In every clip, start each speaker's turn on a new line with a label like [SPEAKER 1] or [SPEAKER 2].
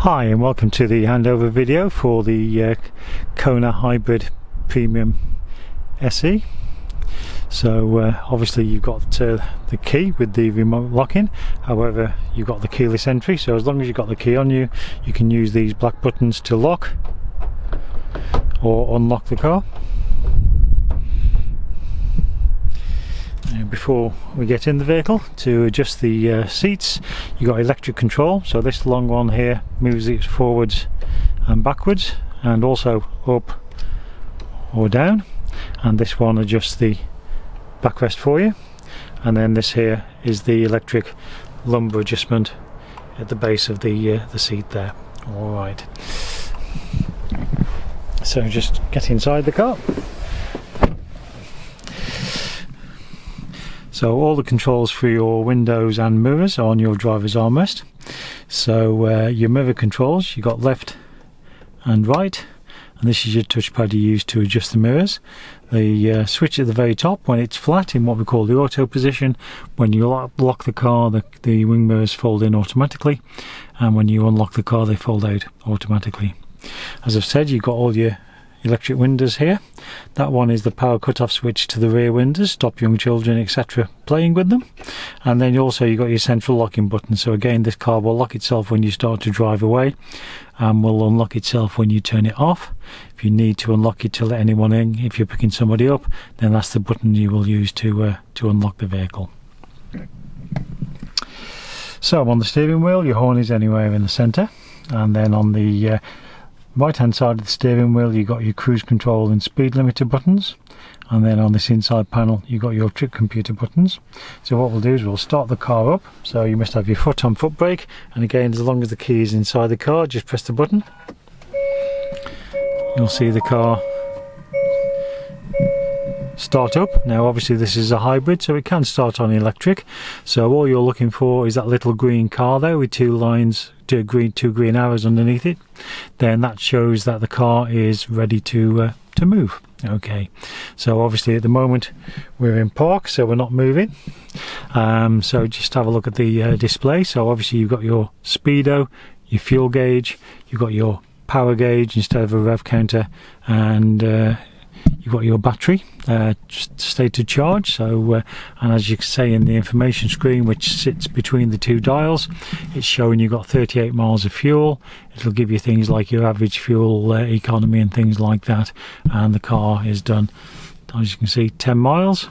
[SPEAKER 1] Hi and welcome to the handover video for the Kona Hybrid Premium SE. So obviously you've got the key with the remote locking, however you've got the keyless entry, so as long as you've got the key on you, you can use these black buttons to lock or unlock the car. Before we get in the vehicle, to adjust the seats, you've got electric control, so this long one here moves it forwards and backwards and also up or down, and this one adjusts the backrest for you, and then this here is the electric lumbar adjustment at the base of the seat there. Alright, so just get inside the car. So all the controls for your windows and mirrors are on your driver's armrest. So your mirror controls, you've got left and right, and this is your touchpad you use to adjust the mirrors. The switch at the very top, when it's flat in what we call the auto position, when you lock the car, the wing mirrors fold in automatically, and when you unlock the car they fold out automatically. As I've said, you've got all your electric windows here. That one is the power cut-off switch to the rear windows, stop young children etc. playing with them. And then also you've got your central locking button, so again this car will lock itself when you start to drive away and will unlock itself when you turn it off. If you need to unlock it to let anyone in, if you're picking somebody up, then that's the button you will use to unlock the vehicle. So on the steering wheel, your horn is anywhere in the centre, and then on the right hand side of the steering wheel you've got your cruise control and speed limiter buttons, and then on this inside panel you've got your trip computer buttons. So what we'll do is we'll start the car up, so you must have your foot on foot brake, and again as long as the key is inside the car just press the button. You'll see the car start up. Now obviously this is a hybrid, so it can start on electric, so all you're looking for is that little green car there with two lines, two green arrows underneath it. Then that shows that the car is ready to move. Okay, so obviously at the moment we're in park, so we're not moving. So just have a look at the display. So obviously you've got your speedo, your fuel gauge, you've got your power gauge instead of a rev counter, and you've got your battery state to charge. So and as you can see in the information screen, which sits between the two dials, it's showing you've got 38 miles of fuel. It'll give you things like your average fuel economy and things like that, and the car is done, as you can see, 10 miles,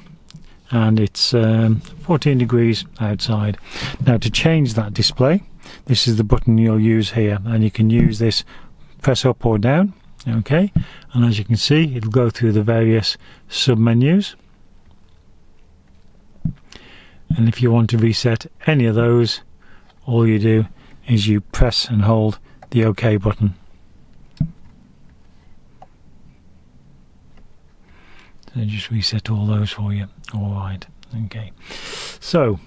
[SPEAKER 1] and it's 14 degrees outside. Now to change that display, this is the button you'll use here, and you can use this, press up or down. Okay, and as you can see it'll go through the various sub menus, and if you want to reset any of those, all you do is you press and hold the OK button. So just reset all those for you. Alright, okay, so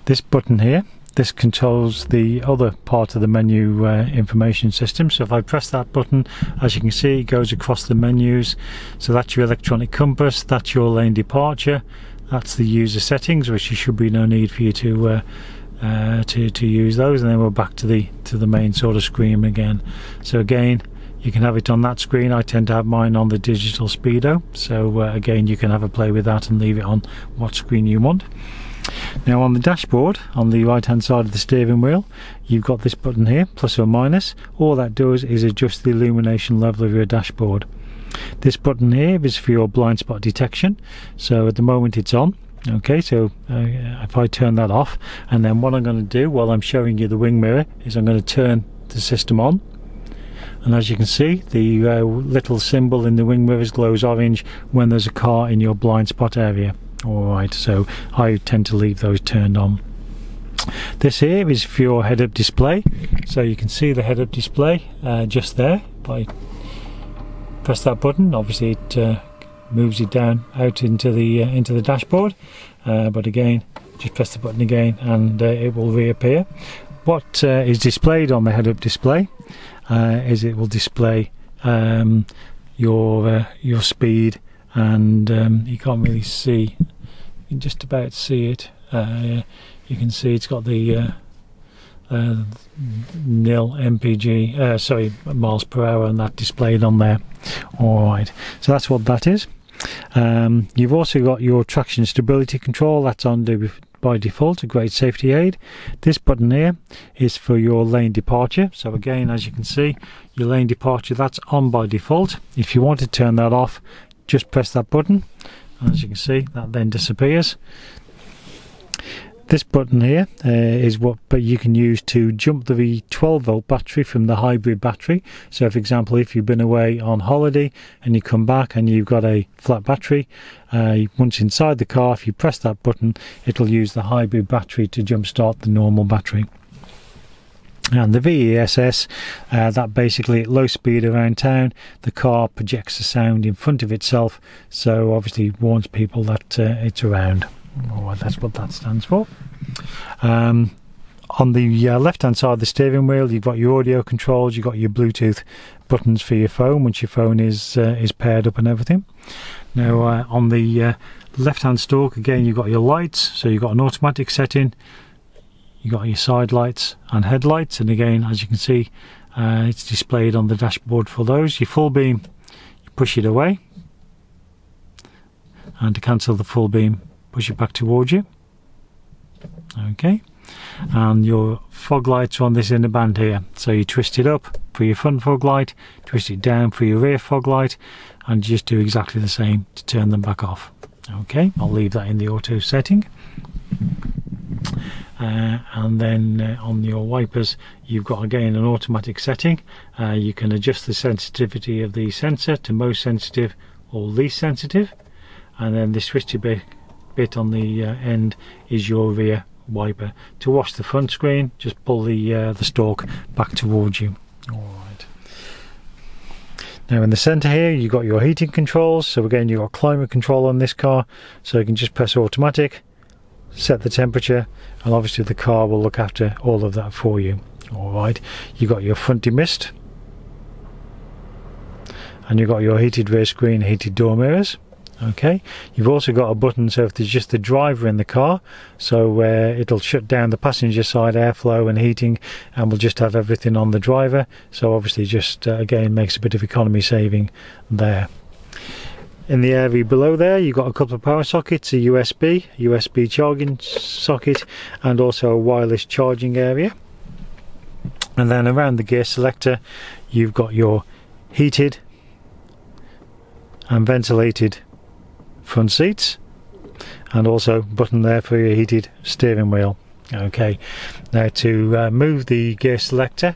[SPEAKER 1] this button here, this controls the other part of the menu information system. So if I press that button, as you can see it goes across the menus. So that's your electronic compass, that's your lane departure, that's the user settings, which there should be no need for you to use those, and then we're back to the main sort of screen again. So again you can have it on that screen. I tend to have mine on the digital speedo, so again you can have a play with that and leave it on what screen you want. Now on the dashboard, on the right hand side of the steering wheel, you've got this button here, plus or minus. All that does is adjust the illumination level of your dashboard. This button here is for your blind spot detection, so at the moment it's on. Okay, so if I turn that off, and then what I'm going to do while I'm showing you the wing mirror is I'm going to turn the system on, and as you can see the little symbol in the wing mirrors glows orange when there's a car in your blind spot area. Alright, so I tend to leave those turned on. This here is for your head-up display, so you can see the head-up display just there. If I press that button, obviously it moves it down out into the dashboard, but again just press the button again and it will reappear. What is displayed on the head-up display is it will display your speed, and you can't really see, you can just about see it. You can see it's got the nil mpg, sorry, miles per hour, and that displayed on there. Alright, so that's what that is. You've also got your traction stability control, that's on by default, a great safety aid. This button here is for your lane departure. So again, as you can see, your lane departure, that's on by default. If you want to turn that off, just press that button. As you can see, that then disappears. This button here is what you can use to jump the 12 volt battery from the hybrid battery. So for example, if you've been away on holiday and you come back and you've got a flat battery, once inside the car, if you press that button, it'll use the hybrid battery to jump start the normal battery. And the VESS, that basically at low speed around town, the car projects the sound in front of itself, so obviously warns people that it's around. Oh, that's what that stands for. On the left hand side of the steering wheel, you've got your audio controls, you've got your Bluetooth buttons for your phone once your phone is paired up and everything. Now on the left hand stalk, again, you've got your lights, so you've got an automatic setting, you've got your side lights and headlights, and again, as you can see, it's displayed on the dashboard for those. Your full beam, you push it away, and to cancel the full beam, push it back towards you. Okay, and your fog lights are on this inner band here, so you twist it up for your front fog light, twist it down for your rear fog light, and just do exactly the same to turn them back off. Okay, I'll leave that in the auto setting. And then on your wipers, you've got again an automatic setting. You can adjust the sensitivity of the sensor to most sensitive or least sensitive, and then this switchy bit on the end is your rear wiper. To wash the front screen, just pull the stalk back towards you. Alright. Now in the center here, you've got your heating controls. So again, you've got climate control on this car, so you can just press automatic, set the temperature, and obviously the car will look after all of that for you. Alright, you've got your front demist, and you've got your heated rear screen, heated door mirrors. Okay, you've also got a button, so if there's just the driver in the car, so it'll shut down the passenger side airflow and heating, and we'll just have everything on the driver. So obviously just again makes a bit of economy saving there. In the area below there, you've got a couple of power sockets, a USB charging socket, and also a wireless charging area. And then around the gear selector, you've got your heated and ventilated front seats, and also button there for your heated steering wheel. Okay, now to move the gear selector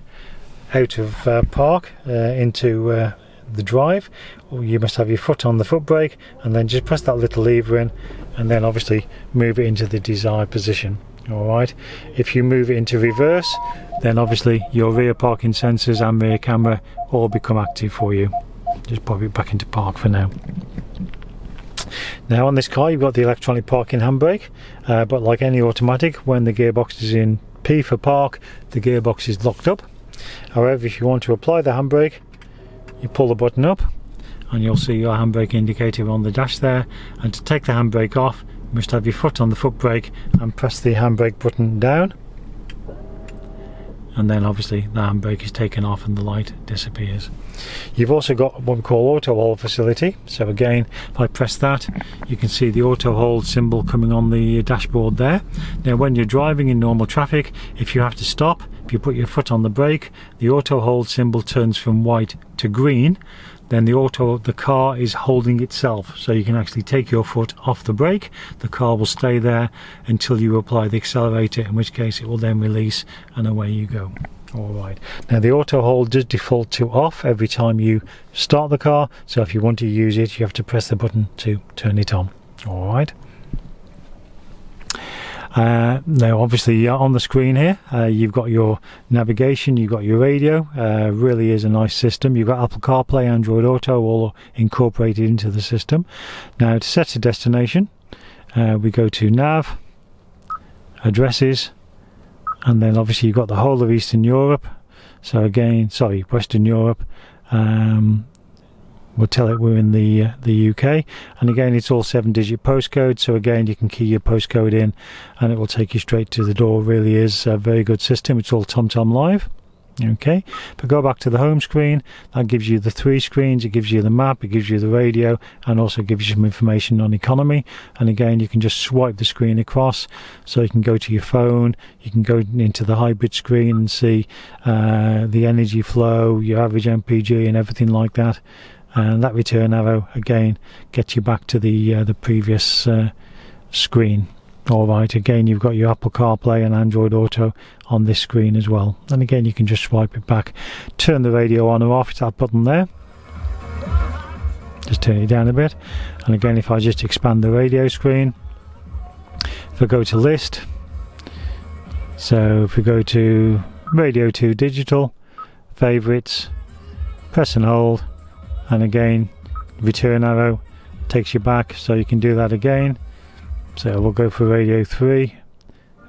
[SPEAKER 1] out of park into the drive, you must have your foot on the foot brake, and then just press that little lever in, and then obviously move it into the desired position. Alright, if you move it into reverse, then obviously your rear parking sensors and rear camera all become active for you. Just pop it back into park for now. Now on this car, you've got the electronic parking handbrake, but like any automatic, when the gearbox is in P for park, the gearbox is locked up. However, if you want to apply the handbrake, you pull the button up and you'll see your handbrake indicator on the dash there, and to take the handbrake off, you must have your foot on the foot brake and press the handbrake button down, and then obviously the handbrake is taken off and the light disappears. You've also got what we call auto hold facility, so again, if I press that, you can see the auto hold symbol coming on the dashboard there. Now when you're driving in normal traffic, if you have to stop, if you put your foot on the brake, the auto hold symbol turns from white to green, then the car is holding itself, so you can actually take your foot off the brake, the car will stay there until you apply the accelerator, in which case it will then release and away you go. Alright, now the auto hold does default to off every time you start the car, so if you want to use it, you have to press the button to turn it on. Alright. Now obviously on the screen here, you've got your navigation, you've got your radio. Really is a nice system. You've got Apple CarPlay, Android Auto all incorporated into the system. Now to set a destination, we go to nav, addresses, and then obviously you've got the whole of Eastern Europe, so again, sorry, Western Europe, will tell it we're in the UK. And again, it's all 7-digit postcode, so again you can key your postcode in and it will take you straight to the door. It really is a very good system. It's all TomTom Live. Okay, if I go back to the home screen, that gives you the 3 screens. It gives you the map, it gives you the radio, and also gives you some information on economy. And again, you can just swipe the screen across, so you can go to your phone, you can go into the hybrid screen and see the energy flow, your average MPG and everything like that. And that return arrow again gets you back to the previous screen. Alright, again you've got your Apple CarPlay and Android Auto on this screen as well. And again you can just swipe it back, turn the radio on or off. It's that button there. Just turn it down a bit. And again, if I just expand the radio screen, if I go to list, so if we go to Radio 2 Digital, Favourites, press and hold, and again return arrow takes you back, so you can do that again. So we'll go for Radio 3,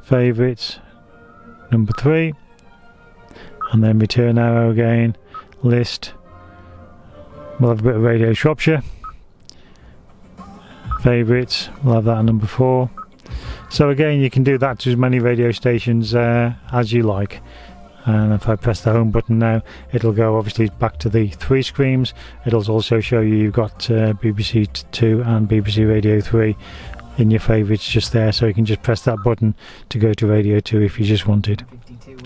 [SPEAKER 1] Favourites, number 3, and then return arrow again, list. We'll have a bit of Radio Shropshire, Favourites, we'll have that at number 4. So again, you can do that to as many radio stations as you like. And if I press the home button now, it'll go obviously back to the 3 screens. It'll also show you've got BBC 2 and BBC Radio 3 in your favourites just there, so you can just press that button to go to Radio 2 if you just wanted.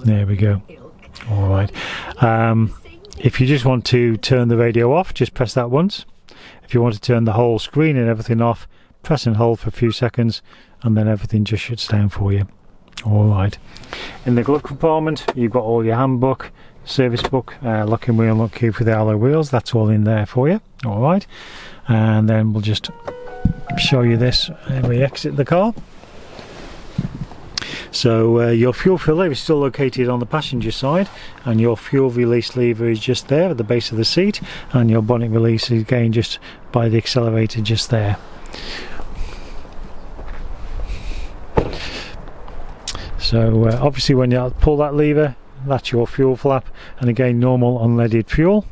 [SPEAKER 1] There we go. Alright, if you just want to turn the radio off, just press that once. If you want to turn the whole screen and everything off, press and hold for a few seconds, and then everything just shuts down for you. Alright, in the glove compartment you've got all your handbook, service book, locking wheel, lock key for the alloy wheels. That's all in there for you. Alright, and then we'll just show you this when we exit the car. So your fuel filler is still located on the passenger side, and your fuel release lever is just there at the base of the seat, and your bonnet release is again just by the accelerator just there. So obviously when you pull that lever, that's your fuel flap, and again normal unleaded fuel.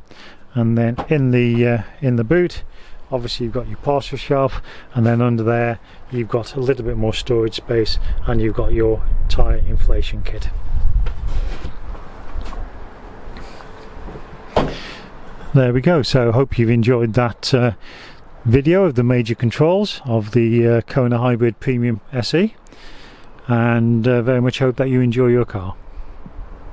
[SPEAKER 1] And then in the boot, obviously you've got your parcel shelf, and then under there you've got a little bit more storage space, and you've got your tyre inflation kit. There we go. So I hope you've enjoyed that video of the major controls of the Kona Hybrid Premium SE, and very much hope that you enjoy your car.